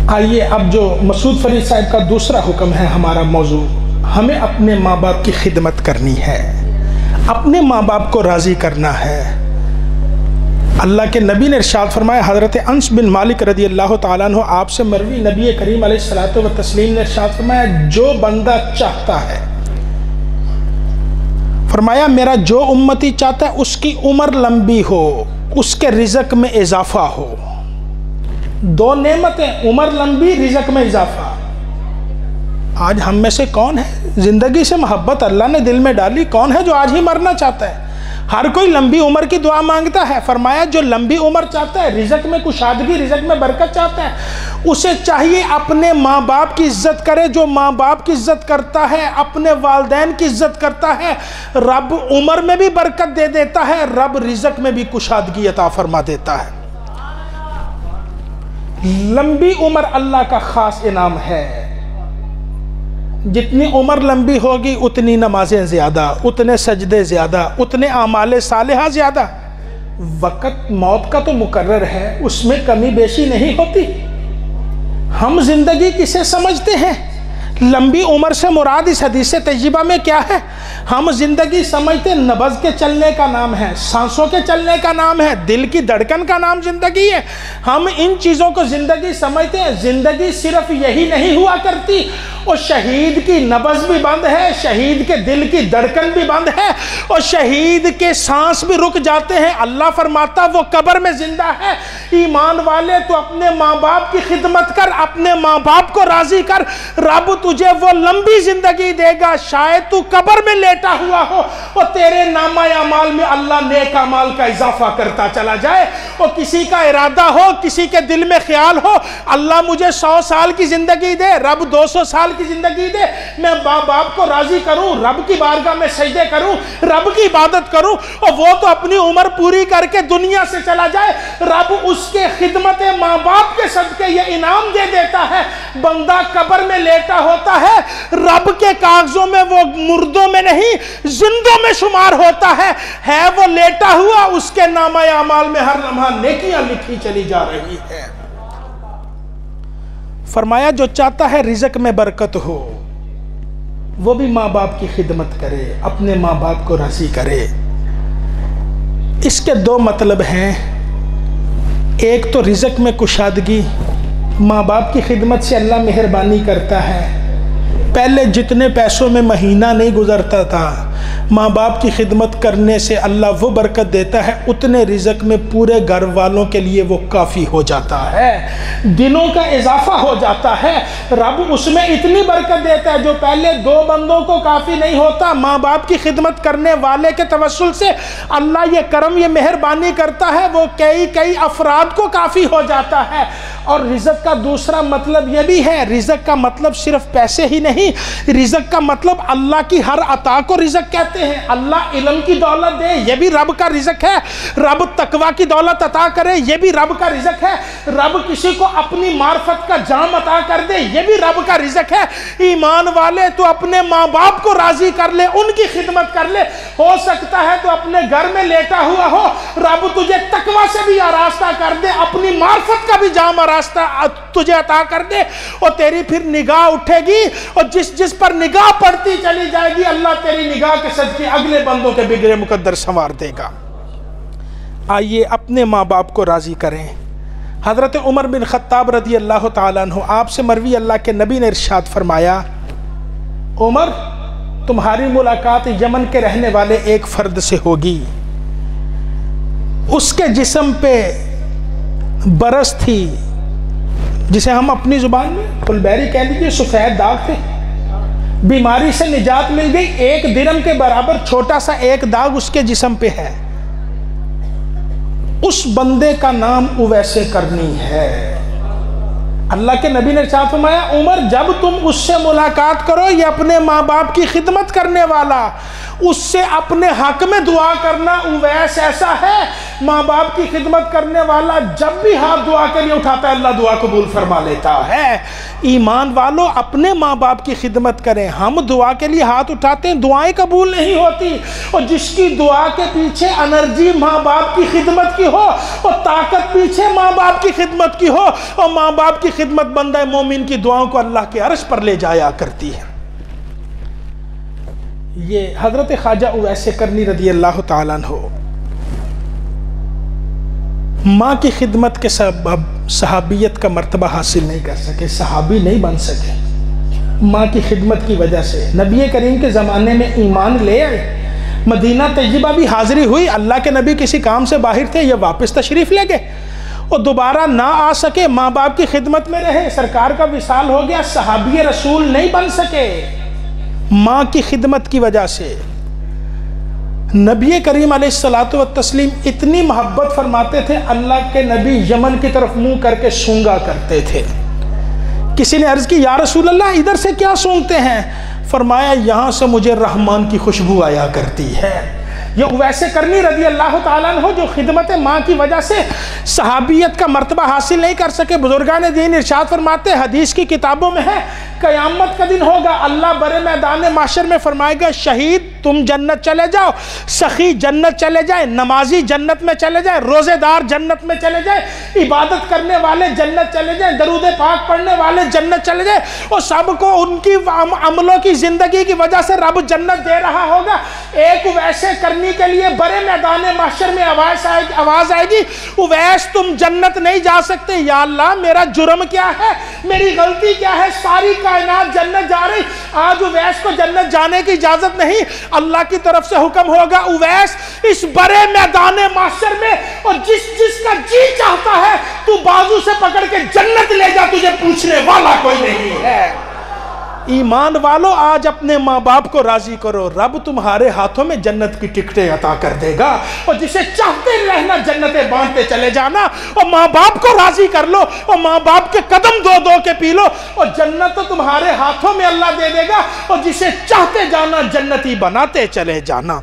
آئیے اب جو مسعود فرید صاحب کا دوسرا حکم ہے ہمارا موضوع، ہمیں اپنے ماں باپ کی خدمت کرنی ہے، اپنے ماں باپ کو راضی کرنا ہے۔ اللہ کے نبی نے ارشاد فرمایا، حضرت انس بن مالک رضی اللہ تعالیٰ عنہ آپ سے مروی، نبی کریم علیہ الصلوۃ والتسلیم نے ارشاد فرمایا، جو بندہ چاہتا ہے، فرمایا میرا جو امتی چاہتا ہے اس کی عمر لمبی ہو، اس کے رزق میں اضافہ ہو۔ دو نعمتیں، عمر لمبی، رزق میں اضافہ۔ آج ہم میں سے کون ہے زندگی سے محبت اللہ نے دل میں ڈالی، کون ہے جو آج ہی مرنا چاہتا ہے؟ ہر کوئی لمبی عمر کی دعا مانگتا ہے۔ فرمایا جو لمبی عمر چاہتا ہے، رزق میں کشادگی، رزق میں برکت چاہتا ہے، اسے چاہیے اپنے ماں باپ کی عزت کرے۔ جو ماں باپ کی عزت کرتا ہے، اپنے والدین کی عزت کرتا ہے، رب عمر میں بھی برکت دے دیتا ہے، رب رزق میں بھی کشادگی عطا فرما دیتا ہے۔ لمبی عمر اللہ کا خاص انعام ہے۔ جتنی عمر لمبی ہوگی اتنی نمازیں زیادہ، اتنے سجدے زیادہ، اتنے اعمال صالحہ زیادہ۔ وقت موت کا تو مقرر ہے، اس میں کمی بیشی نہیں ہوتی۔ ہم زندگی کسے سمجھتے ہیں؟ لمبی عمر سے مراد اس حدیث طیبہ میں کیا ہے؟ ہم زندگی سمجھتے نبض کے چلنے کا نام ہے، سانسوں کے چلنے کا نام ہے، دل کی دھڑکن کا نام زندگی ہے۔ ہم ان چیزوں کو زندگی سمجھتے ہیں۔ زندگی صرف یہی نہیں ہوا کرتی، اور شہید کی نبض بھی بند ہے، شہید کے دل کی دھڑکن بھی بند ہے، اور شہید کے سانس بھی رک جاتے ہیں۔ اللہ فرماتا وہ قبر میں زندہ ہے۔ ایمان والے تو اپنے ماں باپ کی خدمت کر، اپنے ماں باپ کو راضی کر، رب تجھے وہ لمبی زندگی دے گا۔ شاید تو قبر میں لیٹا ہوا ہو اور تیرے نامہ اعمال میں اللہ نیک اعمال کا اضافہ کرتا چلا جائے، اور کسی کا ارادہ ہو، کسی کے دل میں خیال ہو، اللہ مجھے 100 سال کی زندگی دے، رب 200 سال کی زندگی دے، میں ماں باپ کو راضی کروں، رب کی بارگاہ میں سجدے کروں، رب کی عبادت کروں، اور وہ تو اپنی عمر پوری کر کے دنیا سے چلا جائے، رب اس کے خدمت ماں باپ کے صدقے یہ انعام دے دیتا ہے۔ بندہ قبر میں لیٹا ہوتا ہے، رب کے کاغذوں میں وہ مردوں میں نہیں زندوں میں شمار ہوتا ہے وہ لیٹا ہوا، اس کے نامہ اعمال میں ہر لمحہ نیکیاں لکھی چلی جا رہی ہے۔ فرمایا جو چاہتا ہے رزق میں برکت ہو، وہ بھی ماں باپ کی خدمت کرے، اپنے ماں باپ کو راضی کرے۔ اس کے دو مطلب ہیں، ایک تو رزق میں کشادگی، ماں باپ کی خدمت سے اللہ مہربانی کرتا ہے۔ پہلے جتنے پیسوں میں مہینہ نہیں گزرتا تھا، ماں باپ کی خدمت کرنے سے اللہ وہ برکت دیتا ہے، اتنے رزق میں پورے گھر والوں کے لیے وہ کافی ہو جاتا ہے، دنوں کا اضافہ ہو جاتا ہے۔ رب اس میں اتنی برکت دیتا ہے جو پہلے 2 بندوں کو کافی نہیں ہوتا، ماں باپ کی خدمت کرنے والے کے توسل سے اللہ یہ کرم، یہ مہربانی کرتا ہے، وہ کئی افراد کو کافی ہو جاتا ہے۔ اور رزق کا دوسرا مطلب یہ بھی ہے، رزق کا مطلب صرف پیسے ہی نہیں، رزق کا مطلب اللہ کی ہر عطا کو رزق کہتے ہیں۔ اللہ علم کی دولت دے، یہ بھی رب کا رزق ہے۔ رب تقوی کی دولت عطا کرے، یہ بھی رب کا رزق ہے۔ رب کسی کو اپنی معرفت کا جام عطا کر دے، یہ بھی رب کا رزق ہے۔ ایمان والے تو اپنے ماں باپ کو راضی کر لے، ان کی خدمت کر لے۔ ہو سکتا ہے تو اپنے گھر میں لیٹا ہوا ہو، رب تجھے تقوی سے بھی آراستہ کر دے، اپنی معرفت کا بھی جام راستہ تجھے عطا کر دے، اور تیری پھر نگاہ اٹھے گی، اور جس پر نگاہ پڑتی چلی جائے گی، اللہ تیری نگاہ کے صدقے اگلے بندوں کے بگڑے مقدر سنوار دے گا۔ آئیے اپنے ماں باپ کو راضی کریں۔ حضرت عمر بن خطاب رضی اللہ تعالیٰ عنہ آپ سے مروی، اللہ کے نبی نے ارشاد فرمایا، عمر تمہاری ملاقات یمن کے رہنے والے ایک فرد سے ہوگی، اس کے جسم پہ برس تھی، جسے ہم اپنی زبان میں پلبیری کہہ لیجیے، سفید داغ تھے، بیماری سے نجات مل گئی، 1 درہم کے برابر چھوٹا سا ایک داغ اس کے جسم پہ ہے، اس بندے کا نام اویس کرنی ہے۔ اللہ کے نبی نے ارشاد فرمایا، عمر جب تم اس سے ملاقات کرو، یہ اپنے ماں باپ کی خدمت کرنے والا، اس سے اپنے حق میں دعا کرنا۔ اویس ایسا ہے ماں باپ کی خدمت کرنے والا، جب بھی ہاتھ دعا کے لیے اٹھاتا ہے اللہ دعا قبول فرما لیتا ہے۔ ایمان والو اپنے ماں باپ کی خدمت کریں۔ ہم دعا کے لیے ہاتھ اٹھاتے ہیں، دعائیں قبول نہیں ہوتی، اور جس کی دعا کے پیچھے انرجی ماں باپ کی خدمت کی ہو، اور طاقت پیچھے ماں باپ کی خدمت کی ہو، اور ماں باپ کی خدمت بندہ مومن کی دعاؤں کو اللہ کے عرش پر لے جایا کرتی ہے۔ یہ حضرت خواجہ اویس کرنی رضی اللہ تعالیٰ عنہ ماں کی خدمت کے سبب صحابیت کا مرتبہ حاصل نہیں کر سکے، صحابی نہیں بن سکے۔ ماں کی خدمت کی وجہ سے نبی کریم کے زمانے میں ایمان لے آئے، مدینہ طیبہ بھی حاضری ہوئی، اللہ کے نبی کسی کام سے باہر تھے، یہ واپس تشریف لے گئے اور دوبارہ نہ آ سکے، ماں باپ کی خدمت میں رہے، سرکار کا وصال ہو گیا، صحابی رسول نہیں بن سکے۔ ماں کی خدمت کی وجہ سے نبی کریم علیہ الصلوۃ والتسلیم اتنی محبت فرماتے تھے، اللہ کے نبی یمن کی طرف منہ کر کے سونگا کرتے تھے۔ کسی نے عرض کی یا رسول اللہ ادھر سے کیا سونگتے ہیں؟ فرمایا یہاں سے مجھے رحمان کی خوشبو آیا کرتی ہے۔ یہ اویس کرنی رضی اللہ تعالیٰ عنہ جو خدمت ماں کی وجہ سے صحابیت کا مرتبہ حاصل نہیں کر سکے، بزرگان دین ارشاد فرماتے ہیں، حدیث کی کتابوں میں ہے، قیامت کا دن ہوگا، اللہ برے میدان محشر میں فرمائے گا شہید تم جنت چلے جاؤ، سخی جنت چلے جائے، نمازی جنت میں چلے جائے، روزے دار جنت میں چلے جائے، عبادت کرنے والے جنت چلے جائیں، درود پاک پڑھنے والے جنت چلے جائیں، اور سب کو ان کی عملوں کی زندگی کی وجہ سے رب جنت دے رہا ہوگا۔ ایک اویس کرنی کے لیے برے میدان محشر میں آواز آئے گی، اویس تم جنت نہیں جا سکتے۔ یا اللہ میرا جرم کیا ہے، میری غلطی کیا ہے، ساری کائنات جنت جا رہی، آج اویس کو جنت جانے کی اجازت نہیں۔ اللہ کی طرف سے حکم ہوگا اویس اس برے میدان محشر میں، اور جس کا جی چاہتا ہے تو بازو سے پکڑ کے جنت لے جا، تجھے پوچھنے والا کوئی نہیں ہے۔ ایمان والو آج اپنے ماں باپ کو راضی کرو، رب تمہارے ہاتھوں میں جنت کی ٹکٹیں عطا کر دے گا، اور جسے چاہتے رہنا جنتیں بانٹتے چلے جانا، اور ماں باپ کو راضی کر لو، اور ماں باپ کے قدم دو دو کے پی لو، اور جنت تو تمہارے ہاتھوں میں اللہ دے دے گا، اور جسے چاہتے جانا جنتی بناتے چلے جانا۔